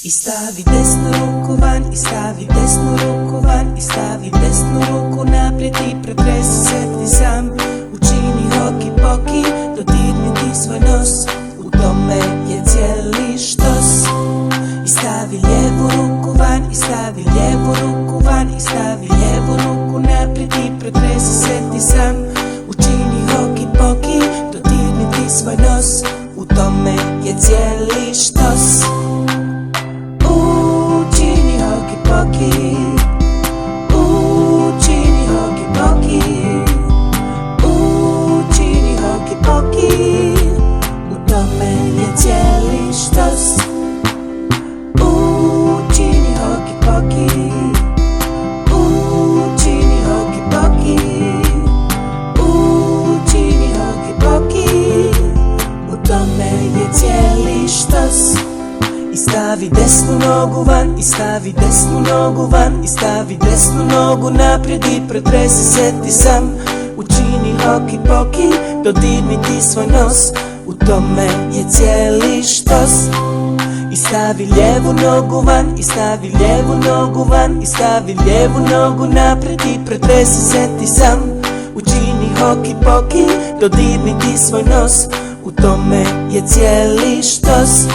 I stavi desnu ruku van, i stavi desnu ruku van, i stavi desnu ruku naprijed i pretresi se ti sam. Učini hoki poki, dodirni ti svoj nos, u tome je cijeli štos. I stavi lijevu ruku van, i stavi lijevu ruku van, i stavi lijevu ruku naprijed i pretresi se ti sam. Učini hoki poki, dodirni ti svoj nos, u tome je cijeli štos. Učini hoki poki, učini hoki poki, učini hoki poki, u tome je cijeli štos. Učini hoki poki, učini hoki poki, učini hoki poki, u tome je cijeli štos. I stavi desnu nogu van, i stavi desnu nogu van, i stavi desnu nogu naprijed i pretresi se ti sam. Učini hoki poki, dodirni ti svoj nos, u tome je cijeli štos. I stavi lijevu nogu van, i stavi lijevu nogu van, i stavi lijevu nogu naprijed i pretresi se ti sam. Učini hoki poki, dodirni ti svoj nos, u tome je cijeli štos.